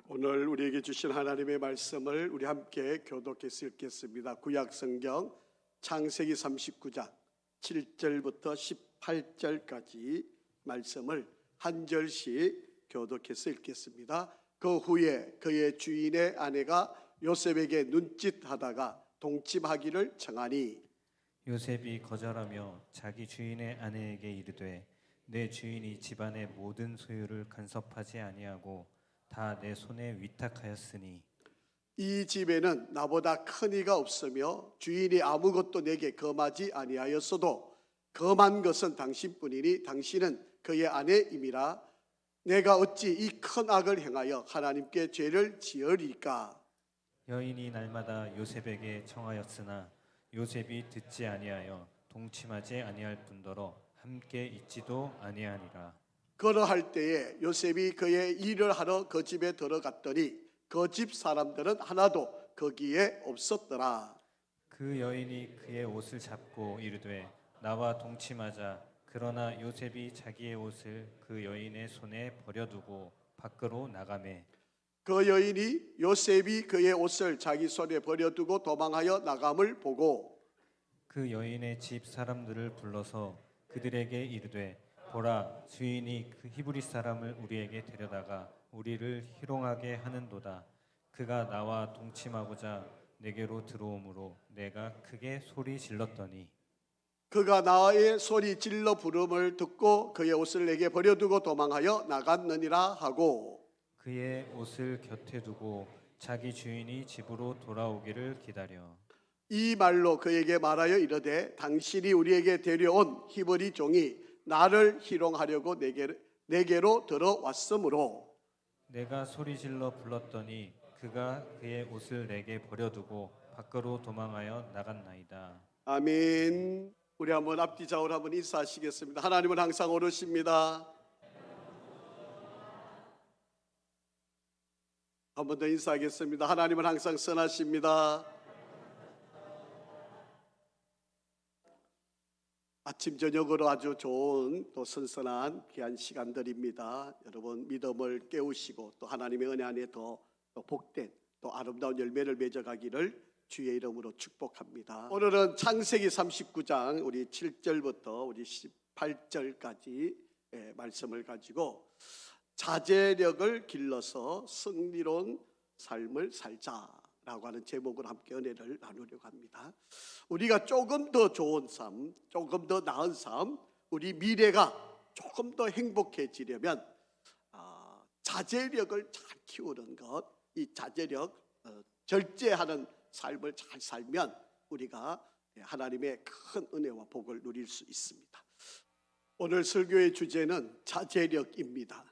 오늘 우리에게 주신 하나님의 말씀을 우리 함께 교독해서 읽겠습니다. 구약성경 창세기 39장 7절부터 18절까지 말씀을 한 절씩 교독해서 읽겠습니다. 그 후에 그의 주인의 아내가 요셉에게 눈짓하다가 동침하기를 청하니 요셉이 거절하며 자기 주인의 아내에게 이르되 내 주인이 집안의 모든 소유를 간섭하지 아니하고 다 내 손에 위탁하였으니 이 집에는 나보다 큰 이가 없으며 주인이 아무것도 내게 금하지 아니하였어도 금한 것은 당신뿐이니 당신은 그의 아내임이라. 내가 어찌 이 큰 악을 행하여 하나님께 죄를 지으리까. 여인이 날마다 요셉에게 청하였으나 요셉이 듣지 아니하여 동침하지 아니할 뿐더러 함께 있지도 아니하니라. 그러할 때에 요셉이 그의 일을 하러 그 집에 들어갔더니 그 집 사람들은 하나도 거기에 없었더라. 그 여인이 그의 옷을 잡고 이르되 나와 동침하자. 그러나 요셉이 자기의 옷을 그 여인의 손에 버려두고 밖으로 나가매 그 여인이 요셉이 그의 옷을 자기 손에 버려두고 도망하여 나감을 보고 그 여인의 집 사람들을 불러서 그들에게 이르되 보라, 주인이 그 히브리 사람을 우리에게 데려다가 우리를 희롱하게 하는도다. 그가 나와 동침하고자 내게로 들어오므로 내가 크게 소리 질렀더니 그가 나의 소리 질러 부름을 듣고 그의 옷을 내게 버려두고 도망하여 나갔느니라 하고 그의 옷을 곁에 두고 자기 주인이 집으로 돌아오기를 기다려 이 말로 그에게 말하여 이르되 당신이 우리에게 데려온 히브리 종이 나를 희롱하려고 내게로 들어왔으므로 내가 소리질러 불렀더니 그가 그의 옷을 내게 버려두고 밖으로 도망하여 나갔나이다. 아멘. 우리 한번 앞뒤 좌우로 한번 인사하시겠습니다. 하나님은 항상 오르십니다. 한 번 더 인사하겠습니다. 하나님은 항상 선하십니다. 아침 저녁으로 아주 좋은 또 선선한 귀한 시간들입니다. 여러분 믿음을 깨우시고 또 하나님의 은혜 안에 더 복된 또 아름다운 열매를 맺어가기를 주의 이름으로 축복합니다. 오늘은 창세기 39장 우리 7절부터 우리 18절까지 말씀을 가지고 자제력을 길러서 승리로운 삶을 살자라고 하는 제목으로 함께 은혜를 나누려고 합니다. 우리가 조금 더 좋은 삶, 조금 더 나은 삶, 우리 미래가 조금 더 행복해지려면 자제력을 잘 키우는 것, 이 자제력, 절제하는 삶을 잘 살면 우리가 하나님의 큰 은혜와 복을 누릴 수 있습니다. 오늘 설교의 주제는 자제력입니다.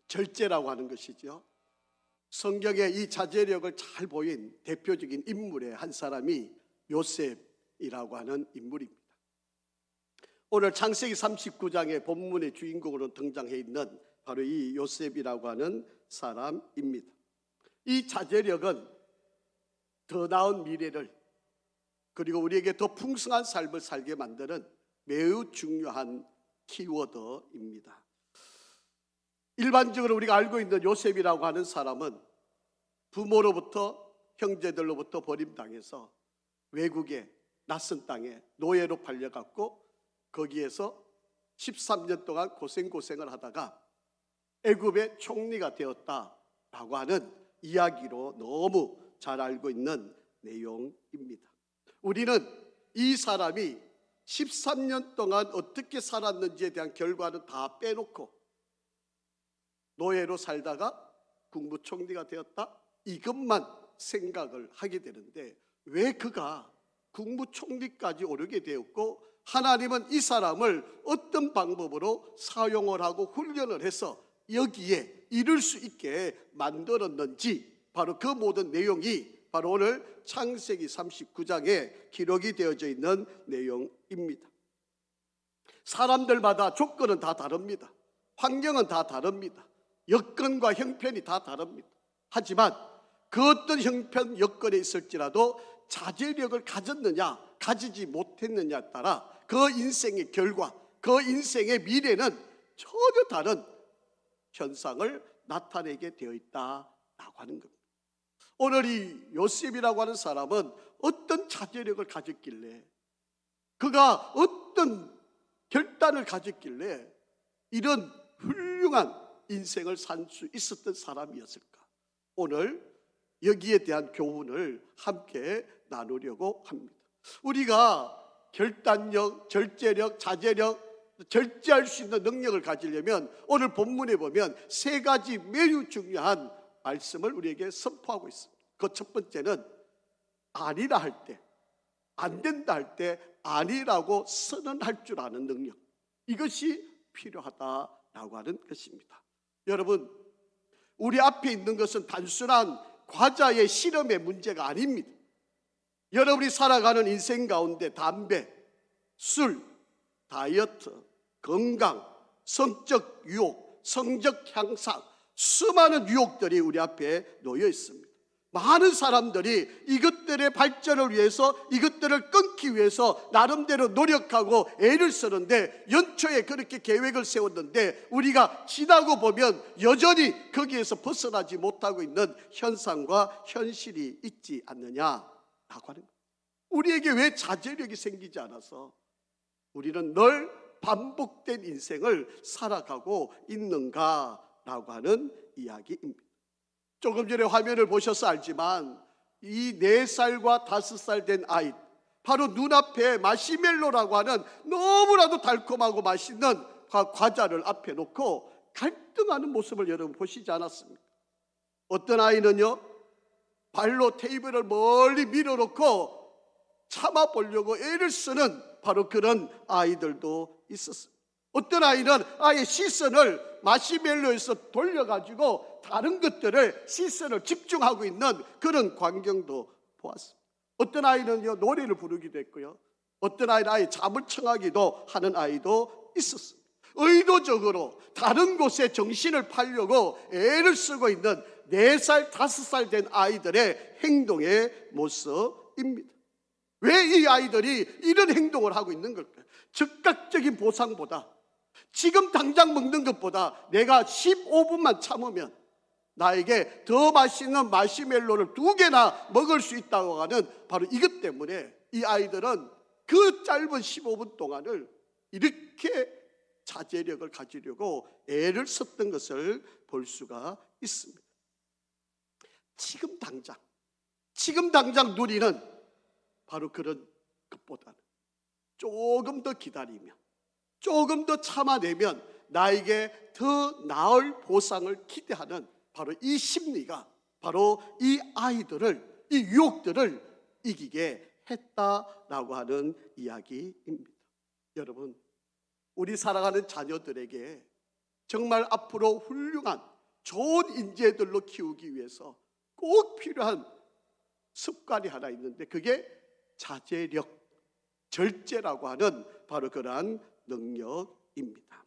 절제라고 하는 것이죠. 성경에 이 자제력을 잘 보인 대표적인 인물의 한 사람이 요셉이라고 하는 인물입니다. 오늘 창세기 39장의 본문의 주인공으로 등장해 있는 바로 이 요셉이라고 하는 사람입니다. 이 자제력은 더 나은 미래를 그리고 우리에게 더 풍성한 삶을 살게 만드는 매우 중요한 키워드입니다. 일반적으로 우리가 알고 있는 요셉이라고 하는 사람은 부모로부터 형제들로부터 버림당해서 외국에 낯선 땅에 노예로 팔려갔고 거기에서 13년 동안 고생을 하다가 애굽의 총리가 되었다라고 하는 이야기로 너무 잘 알고 있는 내용입니다. 우리는 이 사람이 13년 동안 어떻게 살았는지에 대한 결과는 다 빼놓고 노예로 살다가 국무총리가 되었다 이것만 생각을 하게 되는데 왜 그가 국무총리까지 오르게 되었고 하나님은 이 사람을 어떤 방법으로 사용을 하고 훈련을 해서 여기에 이룰 수 있게 만들었는지 바로 그 모든 내용이 바로 오늘 창세기 39장에 기록이 되어져 있는 내용입니다. 사람들마다 조건은 다 다릅니다. 환경은 다 다릅니다. 여건과 형편이 다 다릅니다. 하지만 그 어떤 형편 여건에 있을지라도 자제력을 가졌느냐 가지지 못했느냐에 따라 그 인생의 결과 그 인생의 미래는 전혀 다른 현상을 나타내게 되어 있다라고 하는 겁니다. 오늘 이 요셉이라고 하는 사람은 어떤 자제력을 가졌길래, 그가 어떤 결단을 가졌길래 이런 훌륭한 인생을 살 수 있었던 사람이었을까? 오늘 여기에 대한 교훈을 함께 나누려고 합니다. 우리가 결단력, 절제력, 자제력, 절제할 수 있는 능력을 가지려면 오늘 본문에 보면 세 가지 매우 중요한 말씀을 우리에게 선포하고 있습니다. 그 첫 번째는 아니라 할 때, 안 된다 할 때 아니라고 선언할 줄 아는 능력, 이것이 필요하다라고 하는 것입니다. 여러분, 우리 앞에 있는 것은 단순한 과자의 실험의 문제가 아닙니다. 여러분이 살아가는 인생 가운데 담배, 술, 다이어트, 건강, 성적 유혹, 성적 향상, 수많은 유혹들이 우리 앞에 놓여 있습니다. 많은 사람들이 이것들의 발전을 위해서, 이것들을 끊기 위해서 나름대로 노력하고 애를 쓰는데, 연초에 그렇게 계획을 세웠는데 우리가 지나고 보면 여전히 거기에서 벗어나지 못하고 있는 현상과 현실이 있지 않느냐라고 하는 거예요. 우리에게 왜 자제력이 생기지 않아서 우리는 늘 반복된 인생을 살아가고 있는가라고 하는 이야기입니다. 조금 전에 화면을 보셔서 알지만 이 4살과 5살 된 아이, 바로 눈앞에 마시멜로라고 하는 너무나도 달콤하고 맛있는 과자를 앞에 놓고 갈등하는 모습을 여러분 보시지 않았습니까? 어떤 아이는요, 발로 테이블을 멀리 밀어놓고 참아보려고 애를 쓰는 바로 그런 아이들도 있었습니다. 어떤 아이는 아예 시선을 마시멜로에서 돌려가지고 다른 것들을, 시선을 집중하고 있는 그런 광경도 보았습니다. 어떤 아이는요, 노래를 부르기도 했고요, 어떤 아이는 아예 잠을 청하기도 하는 아이도 있었습니다. 의도적으로 다른 곳에 정신을 팔려고 애를 쓰고 있는 4살, 5살 된 아이들의 행동의 모습입니다. 왜 이 아이들이 이런 행동을 하고 있는 걸까요? 즉각적인 보상보다, 지금 당장 먹는 것보다 내가 15분만 참으면 나에게 더 맛있는 마시멜로를 2개나 먹을 수 있다고 하는 바로 이것 때문에 이 아이들은 그 짧은 15분 동안을 이렇게 자제력을 가지려고 애를 썼던 것을 볼 수가 있습니다. 지금 당장 누리는 바로 그런 것보다는 조금 더 기다리면, 조금 더 참아내면 나에게 더 나을 보상을 기대하는 바로 이 심리가 바로 이 아이들을, 이 유혹들을 이기게 했다라고 하는 이야기입니다. 여러분, 우리 살아가는 자녀들에게 정말 앞으로 훌륭한 좋은 인재들로 키우기 위해서 꼭 필요한 습관이 하나 있는데, 그게 자제력, 절제라고 하는 바로 그러한 능력입니다.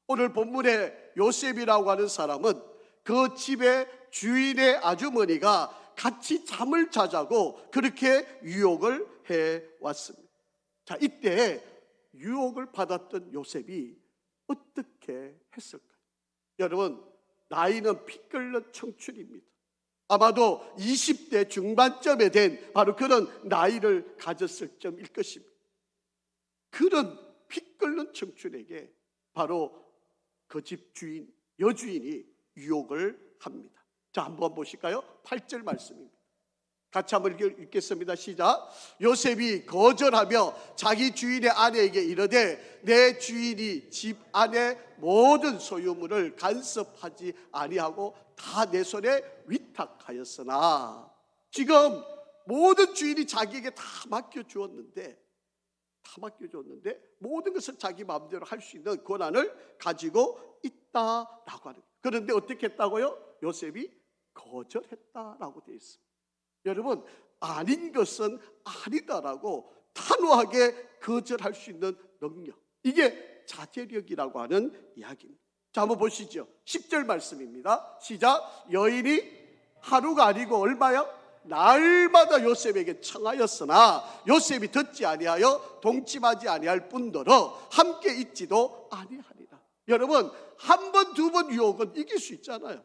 오늘 본문의 요셉이라고 하는 사람은 그 집의 주인의 아주머니가 같이 잠을 자자고 그렇게 유혹을 해왔습니다. 자, 이때 유혹을 받았던 요셉이 어떻게 했을까요? 여러분, 나이는 피 끓는 청춘입니다. 아마도 20대 중반쯤에 된 바로 그런 나이를 가졌을 점일 것입니다. 그런 피 끓는 청춘에게 바로 그 집 주인, 여주인이 유혹을 합니다. 자, 한번 보실까요? 8절 말씀입니다. 같이 한번 읽겠습니다. 시작. 요셉이 거절하며 자기 주인의 아내에게 이르되 내 주인이 집 안의 모든 소유물을 간섭하지 아니하고 다 내 손에 위탁하였으나, 지금 모든 주인이 자기에게 다 맡겨주었는데 모든 것을 자기 마음대로 할 수 있는 권한을 가지고 있다라고 하는 거예요. 그런데 어떻게 했다고요? 요셉이 거절했다라고 되어 있습니다. 여러분, 아닌 것은 아니다라고 단호하게 거절할 수 있는 능력, 이게 자제력이라고 하는 이야기입니다. 자, 한번 보시죠. 10절 말씀입니다. 시작. 여인이 하루가 아니고 얼마요? 날마다 요셉에게 청하였으나 요셉이 듣지 아니하여 동침하지 아니할 뿐더러 함께 있지도 아니하니라. 여러분, 한 번, 두 번 유혹은 이길 수 있잖아요.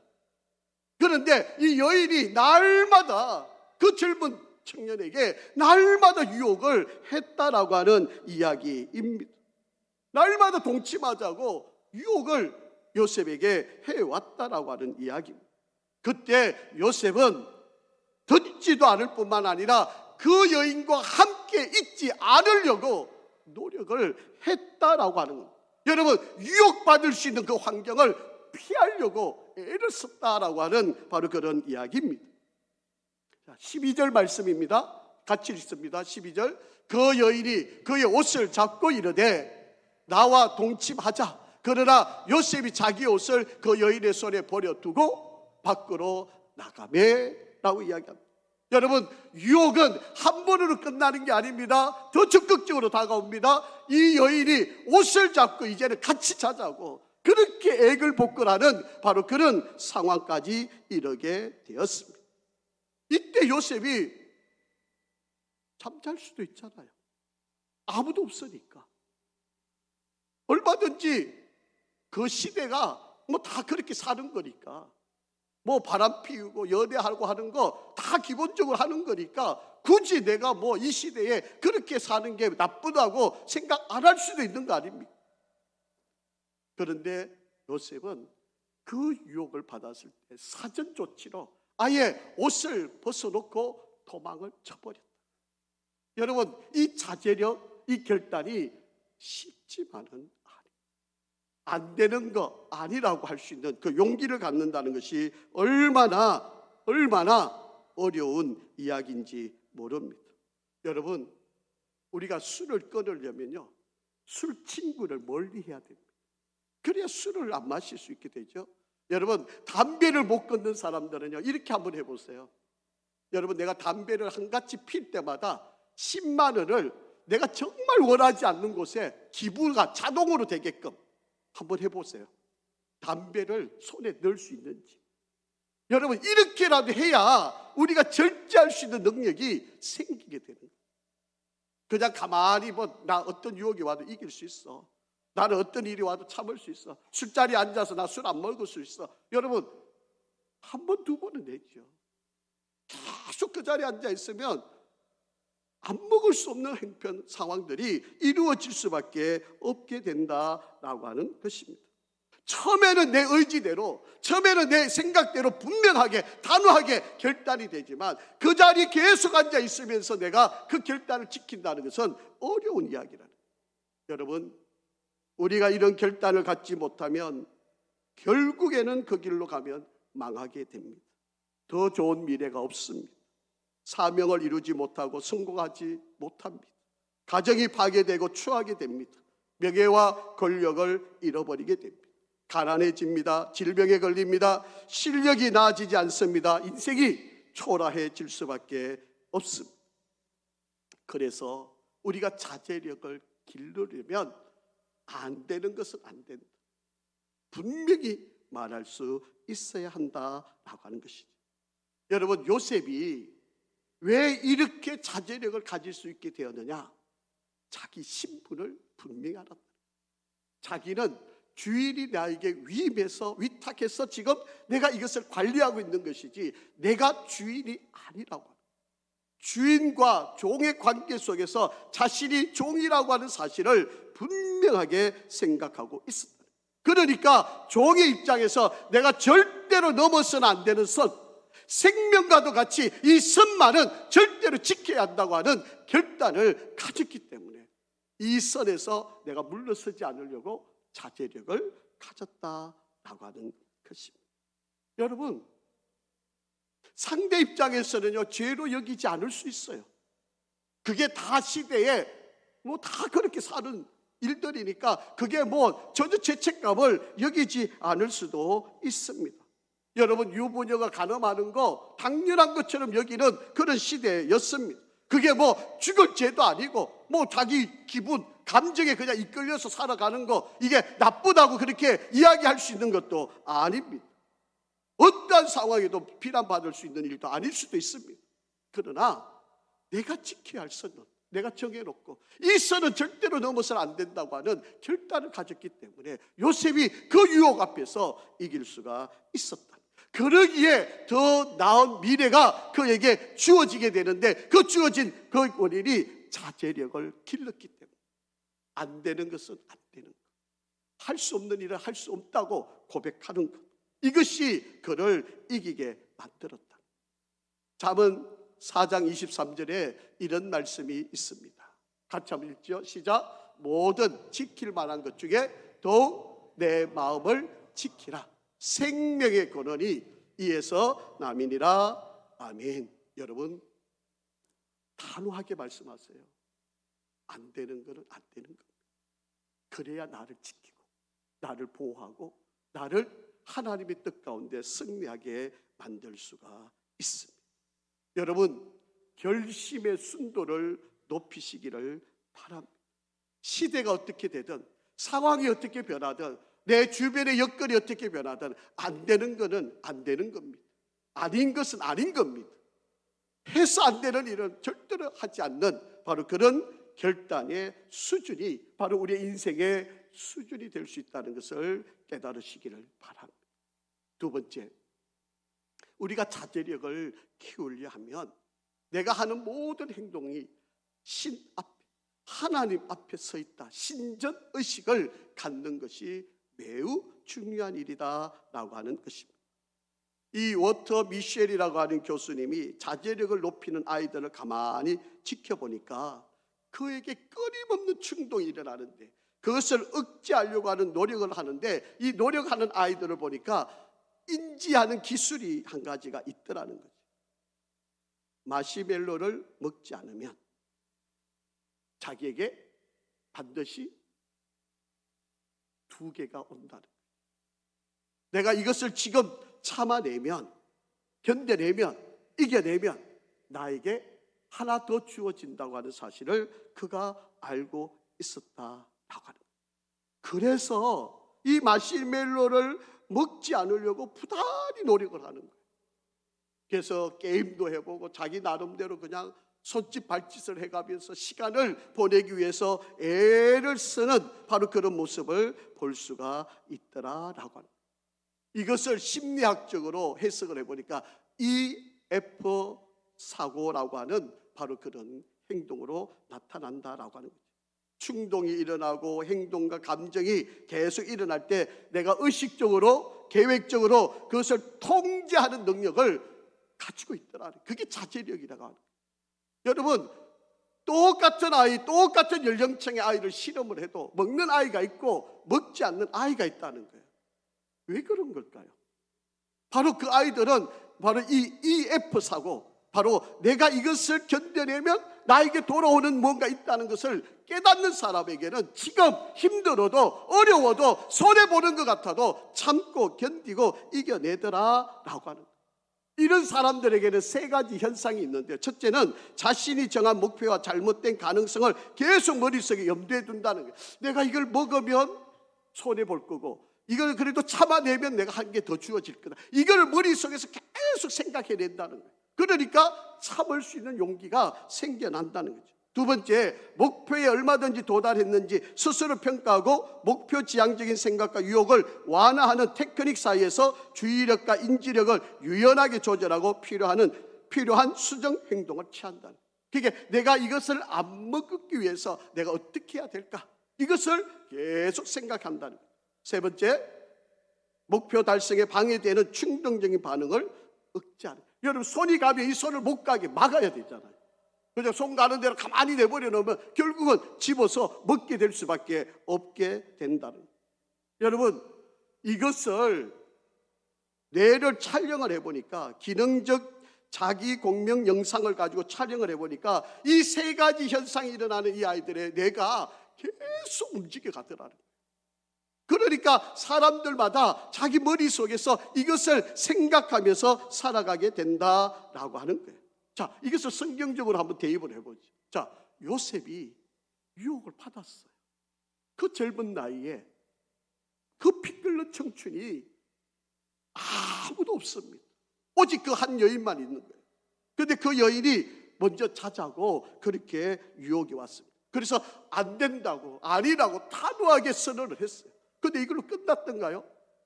그런데 이 여인이 날마다 그 젊은 청년에게 날마다 유혹을 했다라고 하는 이야기입니다. 날마다 동침하자고 유혹을 요셉에게 해왔다라고 하는 이야기입니다. 그때 요셉은 듣지도 않을 뿐만 아니라 그 여인과 함께 있지 않으려고 노력을 했다라고 하는 겁니다. 여러분, 유혹받을 수 있는 그 환경을 피하려고 애를 썼다라고 하는 바로 그런 이야기입니다. 12절 말씀입니다. 같이 읽습니다. 12절. 그 여인이 그의 옷을 잡고 이르되 나와 동침하자. 그러나 요셉이 자기 옷을 그 여인의 손에 버려두고 밖으로 나가매 라고 이야기합니다. 여러분, 유혹은 한 번으로 끝나는 게 아닙니다. 더 적극적으로 다가옵니다. 이 여인이 옷을 잡고 이제는 같이 자자고 그렇게 애를 복걸하는 바로 그런 상황까지 이르게 되었습니다. 이때 요셉이 잠잘 수도 있잖아요. 아무도 없으니까. 얼마든지 그 시대가 뭐 다 그렇게 사는 거니까, 뭐 바람 피우고 연애하고 하는 거 다 기본적으로 하는 거니까 굳이 내가 뭐 이 시대에 그렇게 사는 게 나쁘다고 생각 안 할 수도 있는 거 아닙니까? 그런데 요셉은 그 유혹을 받았을 때 사전 조치로 아예 옷을 벗어놓고 도망을 쳐버렸다. 여러분, 이 자제력, 이 결단이 쉽지만은 안 되는 거 아니라고 할 수 있는 그 용기를 갖는다는 것이 얼마나 어려운 이야기인지 모릅니다. 여러분, 우리가 술을 끊으려면요, 술 친구를 멀리 해야 됩니다. 그래야 술을 안 마실 수 있게 되죠. 여러분, 담배를 못 끊는 사람들은요, 이렇게 한번 해보세요. 여러분, 내가 담배를 한 가지 필 때마다 10만 원을 내가 정말 원하지 않는 곳에 기부가 자동으로 되게끔 한번 해보세요. 담배를 손에 넣을 수 있는지. 여러분, 이렇게라도 해야 우리가 절제할 수 있는 능력이 생기게 되는 거예요. 그냥 가만히 나 어떤 유혹이 와도 이길 수 있어. 나는 어떤 일이 와도 참을 수 있어. 술자리에 앉아서 나 술 안 먹을 수 있어. 여러분, 한 번, 두 번은 되죠. 계속 그 자리에 앉아 있으면 안 먹을 수 없는 형편 상황들이 이루어질 수밖에 없게 된다라고 하는 것입니다. 처음에는 내 의지대로, 처음에는 내 생각대로 분명하게 단호하게 결단이 되지만 그 자리에 계속 앉아 있으면서 내가 그 결단을 지킨다는 것은 어려운 이야기라는 거예요. 여러분, 우리가 이런 결단을 갖지 못하면 결국에는 그 길로 가면 망하게 됩니다. 더 좋은 미래가 없습니다. 사명을 이루지 못하고 성공하지 못합니다. 가정이 파괴되고 추하게 됩니다. 명예와 권력을 잃어버리게 됩니다. 가난해집니다. 질병에 걸립니다. 실력이 나아지지 않습니다. 인생이 초라해질 수밖에 없습니다. 그래서 우리가 자제력을 기르려면 안 되는 것은 안 된다. 분명히 말할 수 있어야 한다라고 하는 것이죠. 여러분, 요셉이 왜 이렇게 자제력을 가질 수 있게 되었느냐? 자기 신분을 분명히 알았다. 자기는 주인이 나에게 위탁해서 지금 내가 이것을 관리하고 있는 것이지 내가 주인이 아니라고 합니다. 주인과 종의 관계 속에서 자신이 종이라고 하는 사실을 분명하게 생각하고 있었다. 그러니까 종의 입장에서 내가 절대로 넘어서는 안 되는 선, 생명과도 같이 이 선만은 절대로 지켜야 한다고 하는 결단을 가졌기 때문에 이 선에서 내가 물러서지 않으려고 자제력을 가졌다라고 하는 것입니다. 여러분, 상대 입장에서는요, 죄로 여기지 않을 수 있어요. 그게 다 시대에 뭐 다 그렇게 사는 일들이니까 그게 뭐 전혀 죄책감을 여기지 않을 수도 있습니다. 여러분, 유부녀가 간음하는 거 당연한 것처럼 여기는 그런 시대였습니다. 그게 뭐 죽을 죄도 아니고 뭐 자기 기분, 감정에 그냥 이끌려서 살아가는 거 이게 나쁘다고 그렇게 이야기할 수 있는 것도 아닙니다. 어떠한 상황에도 비난받을 수 있는 일도 아닐 수도 있습니다. 그러나 내가 지켜야 할 선은 내가 정해놓고 이 선은 절대로 넘어서는 안 된다고 하는 결단을 가졌기 때문에 요셉이 그 유혹 앞에서 이길 수가 있었다. 그러기에 더 나은 미래가 그에게 주어지게 되는데, 그 주어진 그 원인이 자제력을 길렀기 때문에 안 되는 것은 안 되는 것, 할 수 없는 일을 할 수 없다고 고백하는 것, 이것이 그를 이기게 만들었다. 잠언 4장 23절에 이런 말씀이 있습니다. 같이 한번 읽죠. 시작. 모든 지킬 만한 것 중에 더욱 내 마음을 지키라. 생명의 근원이 이에서 남이니라. 아멘. 여러분, 단호하게 말씀하세요. 안 되는 것은 안 되는 것. 그래야 나를 지키고 나를 보호하고 나를 하나님의 뜻 가운데 승리하게 만들 수가 있습니다. 여러분, 결심의 순도를 높이시기를 바랍니다. 시대가 어떻게 되든, 상황이 어떻게 변하든, 내 주변의 여건이 어떻게 변하든 안 되는 것은 안 되는 겁니다. 아닌 것은 아닌 겁니다. 해서 안 되는 일은 절대로 하지 않는 바로 그런 결단의 수준이 바로 우리의 인생의 수준이 될 수 있다는 것을 깨달으시기를 바랍니다. 두 번째, 우리가 자제력을 키우려 하면 내가 하는 모든 행동이 신 앞에, 하나님 앞에 서 있다, 신전의식을 갖는 것이 매우 중요한 일이다라고 하는 것입니다. 이 워터 미셸이라고 하는 교수님이 자제력을 높이는 아이들을 가만히 지켜보니까 그에게 끊임없는 충동이 일어나는데, 그것을 억제하려고 하는 노력을 하는데, 이 노력하는 아이들을 보니까 인지하는 기술이 한 가지가 있더라는 거죠. 마시멜로를 먹지 않으면 자기에게 반드시 2개가 온다는 거예요. 내가 이것을 지금 참아내면, 견뎌내면, 이겨내면 나에게 하나 더 주어진다고 하는 사실을 그가 알고 있었다라고 하는 거예요. 그래서 이 마시멜로를 먹지 않으려고 부단히 노력을 하는 거예요. 그래서 게임도 해보고 자기 나름대로 그냥 손짓 발짓을 해가면서 시간을 보내기 위해서 애를 쓰는 바로 그런 모습을 볼 수가 있더라라고 합니다. 이것을 심리학적으로 해석을 해보니까 EF 사고라고 하는 바로 그런 행동으로 나타난다라고 하는 거죠. 충동이 일어나고 행동과 감정이 계속 일어날 때 내가 의식적으로, 계획적으로 그것을 통제하는 능력을 가지고 있더라. 그게 자제력이라고 하는 거예요. 여러분, 똑같은 아이, 똑같은 연령층의 아이를 실험을 해도 먹는 아이가 있고 먹지 않는 아이가 있다는 거예요. 왜 그런 걸까요? 바로 그 아이들은 바로 이 EF 사고, 바로 내가 이것을 견뎌내면 나에게 돌아오는 뭔가 있다는 것을 깨닫는 사람에게는 지금 힘들어도 어려워도 손해보는 것 같아도 참고 견디고 이겨내더라라고 하는 거예요. 이런 사람들에게는 3가지 현상이 있는데, 첫째는 자신이 정한 목표와 잘못된 가능성을 계속 머릿속에 염두에 둔다는 거예요. 내가 이걸 먹으면 손해볼 거고, 이걸 그래도 참아내면 내가 한 개 더 주어질 거다, 이걸 머릿속에서 계속 생각해낸다는 거예요. 그러니까 참을 수 있는 용기가 생겨난다는 거죠. 두 번째, 목표에 얼마든지 도달했는지 스스로 평가하고 목표 지향적인 생각과 유혹을 완화하는 테크닉 사이에서 주의력과 인지력을 유연하게 조절하고 필요한 수정 행동을 취한다는 거예요. 그러니까 내가 이것을 안 먹기 위해서 내가 어떻게 해야 될까, 이것을 계속 생각한다는 거예요. 세 번째, 목표 달성에 방해되는 충동적인 반응을 억제하는 거예요. 여러분, 손이 가면 이 손을 못 가게 막아야 되잖아요. 그죠? 손 가는 대로 가만히 내버려 놓으면 결국은 집어서 먹게 될 수밖에 없게 된다는 거예요. 여러분, 이것을 뇌를 촬영을 해보니까, 기능적 자기 공명 영상을 가지고 촬영을 해보니까 이 3가지 현상이 일어나는 이 아이들의 뇌가 계속 움직여 가더라는 거예요. 그러니까 사람들마다 자기 머릿속에서 이것을 생각하면서 살아가게 된다라고 하는 거예요. 자, 이것을 성경적으로 한번 대입을 해보죠. 자, 요셉이 유혹을 받았어요. 그 젊은 나이에 그 피 끓는 청춘이 아무도 없습니다. 오직 그 한 여인만 있는 거예요. 그런데 그 여인이 먼저 자자고 그렇게 유혹이 왔습니다. 그래서 안 된다고, 아니라고 단호하게 선언을 했어요. 그런데 이걸로 끝났던가요?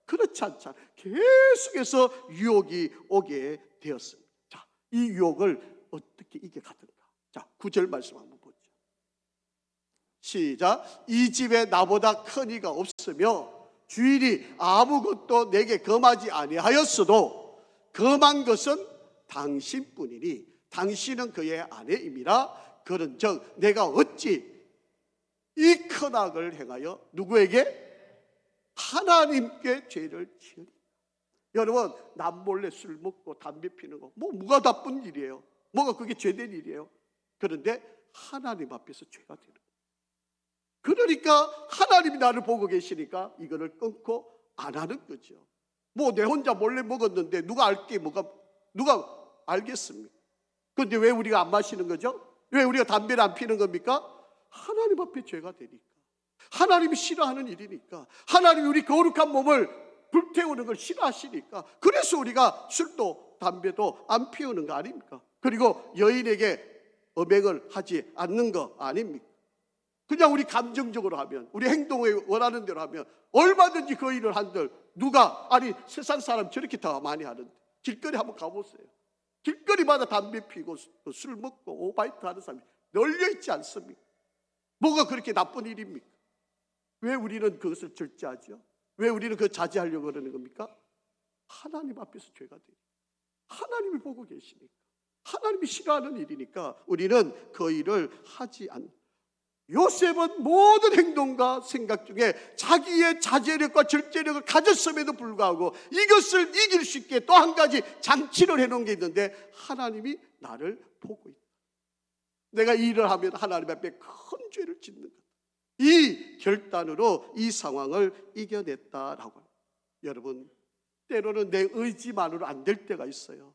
그렇지 않잖아요. 계속해서 유혹이 오게 되었습니다. 자, 이 유혹을 어떻게 이겨가든가. 자, 9절 말씀 한번 보죠. 시작. 이 집에 나보다 큰 이가 없으며 주인이 아무것도 내게 금하지 아니하였어도 금한 것은 당신뿐이니 당신은 그의 아내임이라. 그런즉 내가 어찌 이 큰 악을 행하여 누구에게? 하나님께 죄를 지으리. 여러분, 남몰래 술 먹고 담배 피는 거 뭐가 나쁜 일이에요? 뭐가 그게 죄된 일이에요? 그런데 하나님 앞에서 죄가 되는 거예요. 그러니까 하나님이 나를 보고 계시니까 이거를 끊고 안 하는 거죠. 뭐 내 혼자 몰래 먹었는데 누가 누가 알겠습니까? 그런데 왜 우리가 안 마시는 거죠? 왜 우리가 담배를 안 피는 겁니까? 하나님 앞에 죄가 되니까. 하나님이 싫어하는 일이니까. 하나님이 우리 거룩한 몸을 불태우는 걸 싫어하시니까. 그래서 우리가 술도 담배도 안 피우는 거 아닙니까? 그리고 여인에게 음행을 하지 않는 거 아닙니까? 그냥 우리 감정적으로 하면, 우리 행동에 원하는 대로 하면 얼마든지 그 일을 한들 누가, 아니 세상 사람 저렇게 다 많이 하는데 길거리 한번 가보세요. 길거리마다 담배 피고 술 먹고 오바이트 하는 사람이 널려 있지 않습니까? 뭐가 그렇게 나쁜 일입니까? 왜 우리는 그것을 절제하죠? 왜 우리는 그걸 자제하려고 그러는 겁니까? 하나님 앞에서 죄가 돼요. 하나님이 보고 계시니까. 하나님이 싫어하는 일이니까 우리는 그 일을 하지 않는. 요셉은 모든 행동과 생각 중에 자기의 자제력과 절제력을 가졌음에도 불구하고 이것을 이길 수 있게 또 한 가지 장치를 해놓은 게 있는데, 하나님이 나를 보고 있다. 내가 이 일을 하면 하나님 앞에 큰 죄를 짓는 것. 이 결단으로 이 상황을 이겨냈다라고 합니다. 여러분, 때로는 내 의지만으로 안 될 때가 있어요.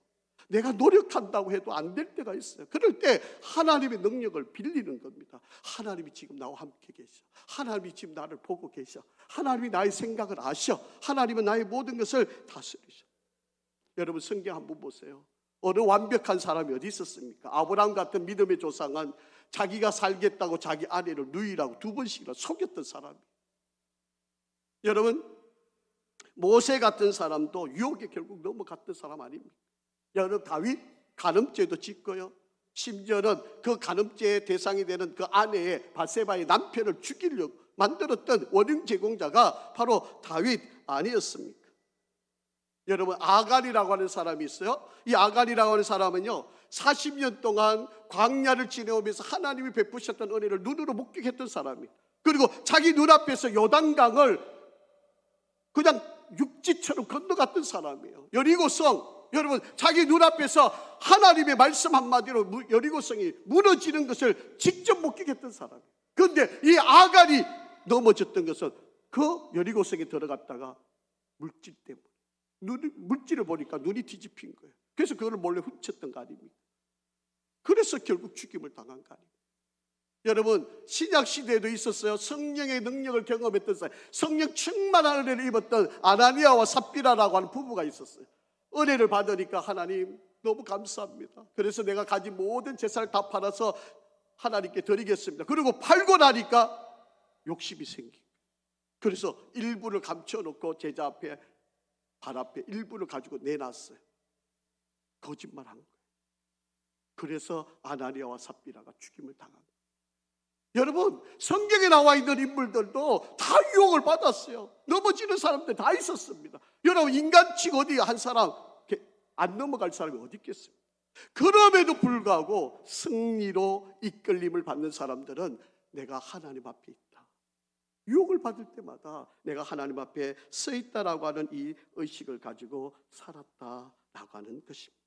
내가 노력한다고 해도 안 될 때가 있어요. 그럴 때 하나님의 능력을 빌리는 겁니다. 하나님이 지금 나와 함께 계셔. 하나님이 지금 나를 보고 계셔. 하나님이 나의 생각을 아셔. 하나님은 나의 모든 것을 다스리셔. 여러분, 성경 한번 보세요. 어느 완벽한 사람이 어디 있었습니까? 아브라함 같은 믿음의 조상은 자기가 살겠다고 자기 아내를 누이라고 2번씩이나 속였던 사람이에요. 여러분, 모세 같은 사람도 유혹에 결국 넘어갔던 사람 아닙니까? 여러분, 다윗 간음죄도 짓고요. 심지어는 그 간음죄의 대상이 되는 그 아내의 바세바의 남편을 죽이려고 만들었던 원인 제공자가 바로 다윗 아니었습니까? 여러분, 아간이라고 하는 사람이 있어요. 이 아간이라고 하는 사람은요, 40년 동안 광야를 지내오면서 하나님이 베푸셨던 은혜를 눈으로 목격했던 사람이에요. 그리고 자기 눈앞에서 요단강을 그냥 육지처럼 건너갔던 사람이에요. 여리고성, 여러분, 자기 눈앞에서 하나님의 말씀 한마디로 여리고성이 무너지는 것을 직접 목격했던 사람이에요. 그런데 이 아간이 넘어졌던 것은 그 여리고성에 들어갔다가 물질 때문에, 물질을 보니까 눈이 뒤집힌 거예요. 그래서 그걸 몰래 훔쳤던 거 아닙니까? 그래서 결국 죽임을 당한 거 아닙니까? 여러분, 신약 시대에도 있었어요. 성령의 능력을 경험했던 사람, 성령 충만한 은혜를 입었던 아나니아와 삽비라라고 하는 부부가 있었어요. 은혜를 받으니까 하나님 너무 감사합니다. 그래서 내가 가진 모든 재산을 다 팔아서 하나님께 드리겠습니다. 그리고 팔고 나니까 욕심이 생긴 거예요. 그래서 일부를 감춰놓고 제자 앞에, 발 앞에 일부를 가지고 내놨어요. 거짓말한 거예요. 그래서 아나니아와 삽비라가 죽임을 당한 거예요. 여러분, 성경에 나와 있는 인물들도 다 유혹을 받았어요. 넘어지는 사람들 다 있었습니다. 여러분, 인간치고 어디 한 사람 안 넘어갈 사람이 어디 있겠습니까? 그럼에도 불구하고 승리로 이끌림을 받는 사람들은 내가 하나님 앞에 있다, 유혹을 받을 때마다 내가 하나님 앞에 서 있다라고 하는 이 의식을 가지고 살았다라고 하는 것입니다.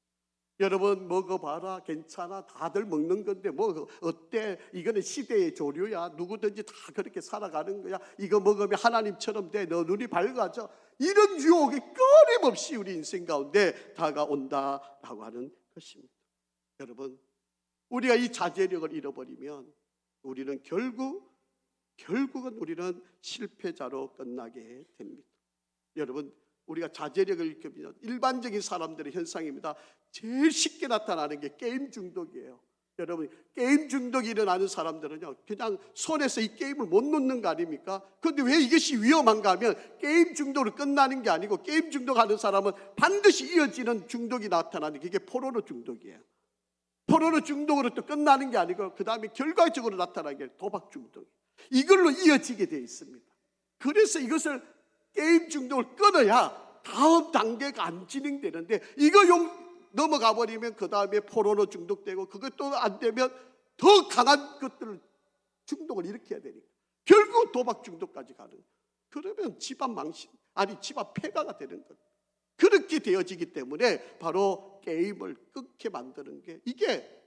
여러분, 먹어봐라, 괜찮아, 다들 먹는 건데 뭐 어때? 이거는 시대의 조류야. 누구든지 다 그렇게 살아가는 거야. 이거 먹으면 하나님처럼 돼. 너 눈이 밝아져. 이런 유혹이 끊임없이 우리 인생 가운데 다가온다라고 하는 것입니다. 여러분, 우리가 이 자제력을 잃어버리면 우리는 결국은 우리는 실패자로 끝나게 됩니다. 여러분, 우리가 자제력을 잃으면 일반적인 사람들의 현상입니다. 제일 쉽게 나타나는 게 게임 중독이에요. 여러분, 게임 중독이 일어나는 사람들은요, 그냥 손에서 이 게임을 못 놓는 거 아닙니까? 그런데 왜 이것이 위험한가 하면 게임 중독으로 끝나는 게 아니고, 게임 중독하는 사람은 반드시 이어지는 중독이 나타나는 게, 이게 포르노 중독이에요. 포르노 중독으로 또 끝나는 게 아니고, 그 다음에 결과적으로 나타나는 게 도박 중독, 이걸로 이어지게 되어 있습니다. 그래서 이것을, 게임 중독을 끊어야 다음 단계가 안 진행되는데, 이거 넘어가 버리면 그 다음에 포르노 중독되고, 그것도 안 되면 더 강한 것들을, 중독을 일으켜야 되니까 결국 도박 중독까지 가는. 그러면 집안 망신, 아니 집안 폐가가 되는 것. 그렇게 되어지기 때문에 바로 게임을 끊게 만드는 게, 이게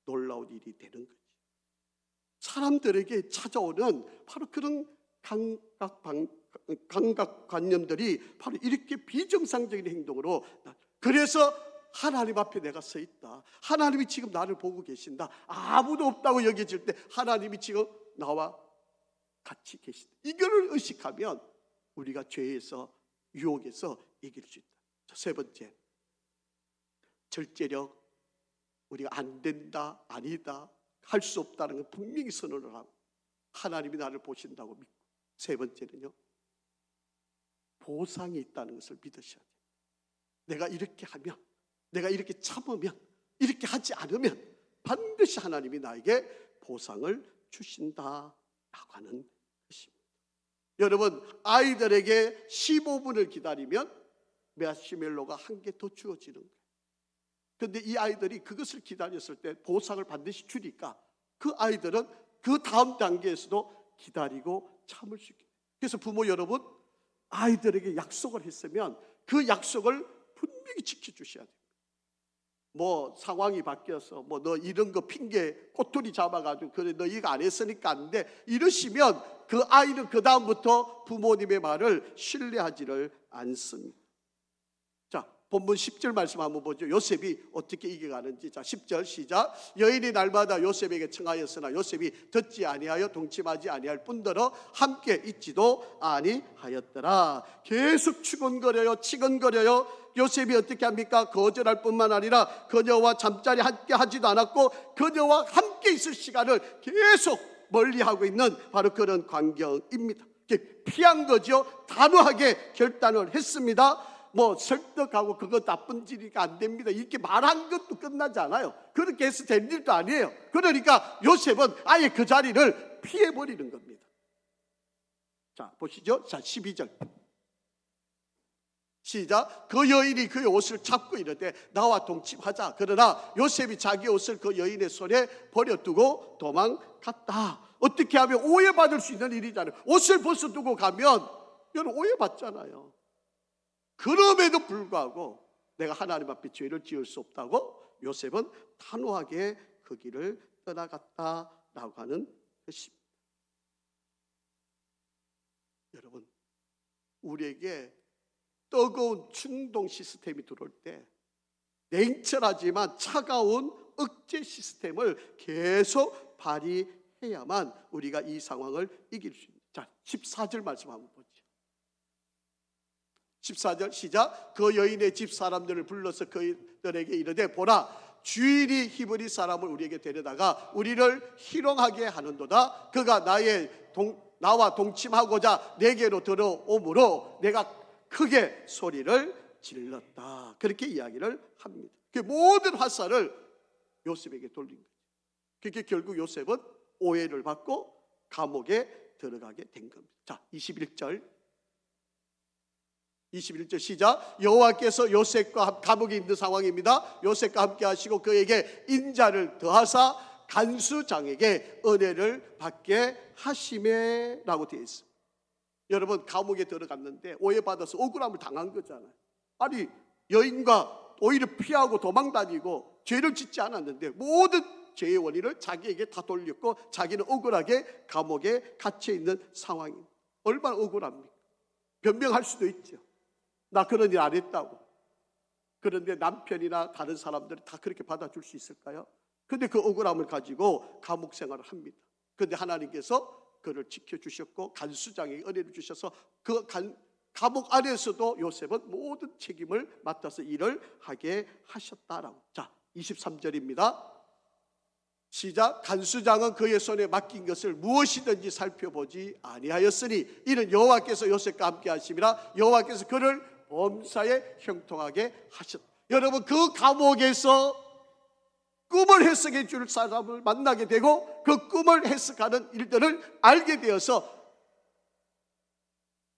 놀라운 일이 되는 거지. 사람들에게 찾아오는 바로 그런 감각관념들이 바로 이렇게 비정상적인 행동으로. 그래서 하나님 앞에 내가 서 있다, 하나님이 지금 나를 보고 계신다, 아무도 없다고 여겨질 때 하나님이 지금 나와 같이 계신다, 이거를 의식하면 우리가 죄에서, 유혹에서 이길 수 있다. 세 번째, 절제력. 우리가 안 된다, 아니다, 할 수 없다는 걸 분명히 선언을 하고 하나님이 나를 보신다고 믿고. 세 번째는요, 보상이 있다는 것을 믿으셔야 돼요. 내가 이렇게 하면, 내가 이렇게 참으면, 이렇게 하지 않으면 반드시 하나님이 나에게 보상을 주신다라고 하는 것입니다. 여러분, 아이들에게 15분을 기다리면 마시멜로가 한 개 더 주어지는 거예요. 그런데 이 아이들이 그것을 기다렸을 때 보상을 반드시 주니까 그 아이들은 그 다음 단계에서도 기다리고 참을 수 있게. 그래서 부모 여러분, 아이들에게 약속을 했으면 그 약속을 분명히 지켜주셔야 돼요. 뭐 상황이 바뀌어서 뭐 너 이런 거 핑계 꼬투리 잡아가지고 그래 너 이거 안 했으니까 안 돼, 이러시면 그 아이는 그 다음부터 부모님의 말을 신뢰하지를 않습니다. 자, 본문 10절 말씀 한번 보죠. 요셉이 어떻게 이겨가는지. 자, 10절 시작. 여인이 날마다 요셉에게 청하였으나 요셉이 듣지 아니하여 동침하지 아니할 뿐더러 함께 있지도 아니하였더라. 계속 치근거려요. 요셉이 어떻게 합니까? 거절할 뿐만 아니라 그녀와 잠자리 함께 하지도 않았고, 그녀와 함께 있을 시간을 계속 멀리하고 있는 바로 그런 광경입니다. 피한 거죠. 단호하게 결단을 했습니다. 뭐 설득하고 그거 나쁜 짓이니까 안 됩니다, 이렇게 말한 것도 끝나지 않아요. 그렇게 해서 될 일도 아니에요. 그러니까 요셉은 아예 그 자리를 피해버리는 겁니다. 자, 보시죠. 자, 12절 시작. 그 여인이 그의 옷을 잡고 이르되 나와 동침하자. 그러나 요셉이 자기 옷을 그 여인의 손에 버려두고 도망갔다. 어떻게 하면 오해받을 수 있는 일이잖아요. 옷을 벗어두고 가면 여러분 오해받잖아요. 그럼에도 불구하고 내가 하나님 앞에 죄를 지을 수 없다고 요셉은 단호하게 그 길을 떠나갔다라고 하는 것입니다. 여러분, 우리에게 뜨거운 충동 시스템이 들어올 때 냉철하지만 차가운 억제 시스템을 계속 발휘해야만 우리가 이 상황을 이길 수 있습니다. 자, 14절 말씀 한번 보죠. 14절 시작. 그 여인의 집 사람들을 불러서 그들에게 이르되 보라, 주인이 히브리 사람을 우리에게 데려다가 우리를 희롱하게 하는도다. 그가 나와 동침하고자 내게로 들어오므로 내가 크게 소리를 질렀다. 그렇게 이야기를 합니다. 그 모든 화살을 요셉에게 돌린 거죠. 그게 결국 요셉은 오해를 받고 감옥에 들어가게 된 겁니다. 자, 21절 시작. 여호와께서 요셉과 감옥에 있는 상황입니다. 요셉과 함께 하시고 그에게 인자를 더하사 간수장에게 은혜를 받게 하시매라고 되어 있습니다. 여러분, 감옥에 들어갔는데 오해받아서 억울함을 당한 거잖아요. 아니, 여인과 오히려 피하고 도망다니고 죄를 짓지 않았는데 모든 죄의 원인을 자기에게 다 돌렸고 자기는 억울하게 감옥에 갇혀있는 상황입니다. 얼마나 억울합니까? 변명할 수도 있죠. 나 그런 일 안 했다고. 그런데 남편이나 다른 사람들이 다 그렇게 받아줄 수 있을까요? 근데 그 억울함을 가지고 감옥 생활을 합니다. 그런데 하나님께서 그를 지켜주셨고 간수장에게 은혜를 주셔서 그 감옥 안에서도 요셉은 모든 책임을 맡아서 일을 하게 하셨다라고. 자, 23절입니다. 시작. 간수장은 그의 손에 맡긴 것을 무엇이든지 살펴보지 아니하였으니 이는 여호와께서 요셉과 함께 하심이라. 여호와께서 그를 범사에 형통하게 하셨다. 여러분, 그 감옥에서 꿈을 해석해 줄 사람을 만나게 되고 그 꿈을 해석하는 일들을 알게 되어서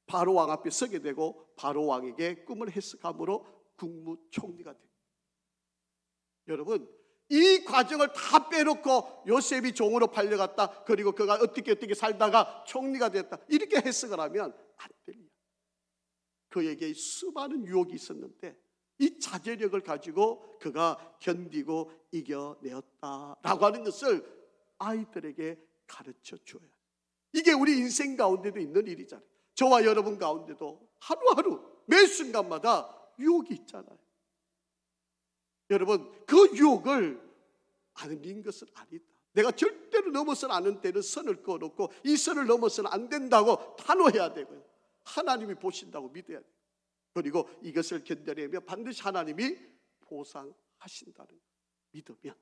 바로 왕 앞에 서게 되고 바로 왕에게 꿈을 해석함으로 국무총리가 됩니다. 여러분, 이 과정을 다 빼놓고 요셉이 종으로 팔려갔다, 그리고 그가 어떻게 살다가 총리가 됐다, 이렇게 해석을 하면 안 됩니다. 그에게 수많은 유혹이 있었는데 이 자제력을 가지고 그가 견디고 이겨내었다라고 하는 것을 아이들에게 가르쳐 줘야 해요. 이게 우리 인생 가운데도 있는 일이잖아요. 저와 여러분 가운데도 하루하루 매 순간마다 유혹이 있잖아요. 여러분, 그 유혹을 안 믿는 것은 아니다. 내가 절대로 넘어서는 않은 때는 선을 그어놓고 이 선을 넘어서는 안 된다고 단호해야 되고요. 하나님이 보신다고 믿어야 돼요. 그리고 이것을 견뎌내면 반드시 하나님이 보상하신다는 믿으면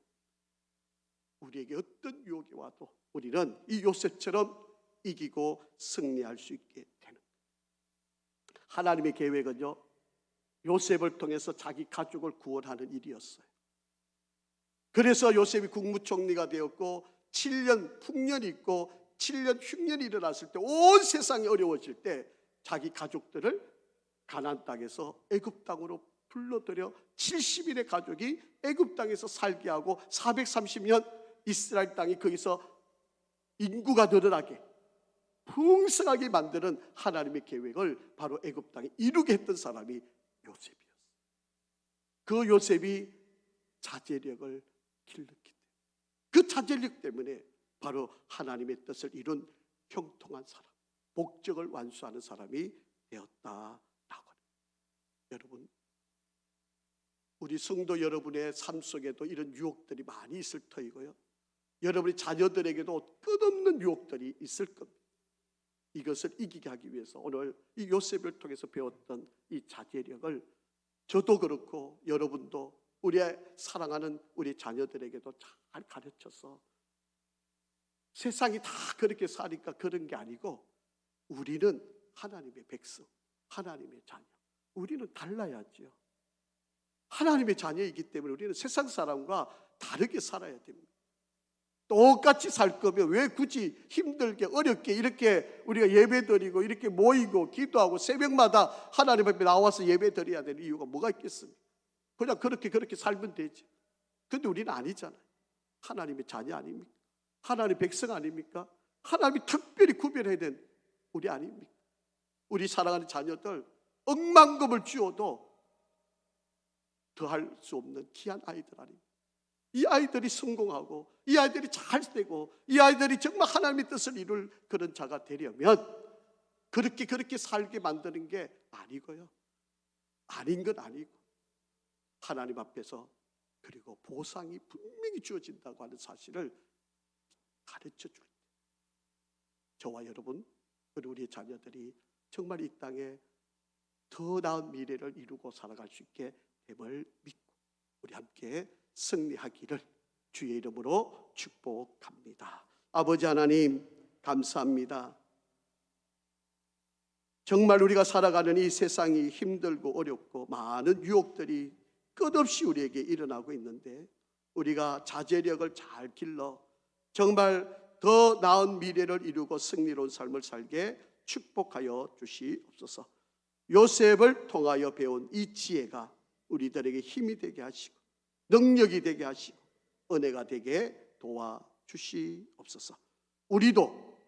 우리에게 어떤 유혹이 와도 우리는 이 요셉처럼 이기고 승리할 수 있게 되는 거예요. 하나님의 계획은요, 요셉을 통해서 자기 가족을 구원하는 일이었어요. 그래서 요셉이 국무총리가 되었고 7년 풍년이 있고 7년 흉년이 일어났을 때 온 세상이 어려워질 때 자기 가족들을 가나안 땅에서 애굽 땅으로 불러들여 70일의 가족이 애굽 땅에서 살게 하고 430년 이스라엘 땅이 거기서 인구가 늘어나게 풍성하게 만드는 하나님의 계획을 바로 애굽 땅에 이루게 했던 사람이 요셉이었어요. 그 요셉이 자제력을 길렀기 때문에, 그 자제력 때문에 바로 하나님의 뜻을 이룬 형통한 사람, 목적을 완수하는 사람이 되었다라고 합니다. 여러분, 우리 성도 여러분의 삶 속에도 이런 유혹들이 많이 있을 터이고요, 여러분의 자녀들에게도 끝없는 유혹들이 있을 겁니다. 이것을 이기게 하기 위해서 오늘 이 요셉을 통해서 배웠던 이 자제력을 저도 그렇고 여러분도 우리의 사랑하는 우리 자녀들에게도 잘 가르쳐서, 세상이 다 그렇게 사니까 그런 게 아니고 우리는 하나님의 백성, 하나님의 자녀, 우리는 달라야죠. 하나님의 자녀이기 때문에 우리는 세상 사람과 다르게 살아야 됩니다. 똑같이 살 거면 왜 굳이 힘들게 어렵게 이렇게 우리가 예배드리고 이렇게 모이고 기도하고 새벽마다 하나님 앞에 나와서 예배드려야 되는 이유가 뭐가 있겠습니까? 그냥 그렇게 살면 되지. 근데 우리는 아니잖아요. 하나님의 자녀 아닙니까? 하나님의 백성 아닙니까? 하나님이 특별히 구별해야 된 우리 아닙니까? 우리 사랑하는 자녀들 억만금을 주어도 더할 수 없는 귀한 아이들 아닙니까? 이 아이들이 성공하고 이 아이들이 잘 되고 이 아이들이 정말 하나님의 뜻을 이룰 그런 자가 되려면 그렇게 살게 만드는 게 아니고요, 아닌 건 아니고 하나님 앞에서 그리고 보상이 분명히 주어진다고 하는 사실을 가르쳐 줄 때 저와 여러분 그리고 우리의 자녀들이 정말 이 땅에 더 나은 미래를 이루고 살아갈 수 있게 됨을 믿고 우리 함께 승리하기를 주의 이름으로 축복합니다. 아버지 하나님, 감사합니다. 정말 우리가 살아가는 이 세상이 힘들고 어렵고 많은 유혹들이 끝없이 우리에게 일어나고 있는데 우리가 자제력을 잘 길러 정말 더 나은 미래를 이루고 승리로운 삶을 살게 축복하여 주시옵소서. 요셉을 통하여 배운 이 지혜가 우리들에게 힘이 되게 하시고 능력이 되게 하시고 은혜가 되게 도와주시옵소서. 우리도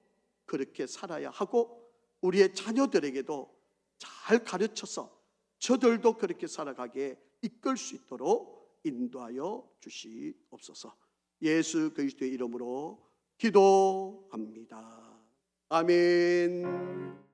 그렇게 살아야 하고 우리의 자녀들에게도 잘 가르쳐서 저들도 그렇게 살아가게 이끌 수 있도록 인도하여 주시옵소서. 예수 그리스도의 이름으로 기도합니다. 아멘.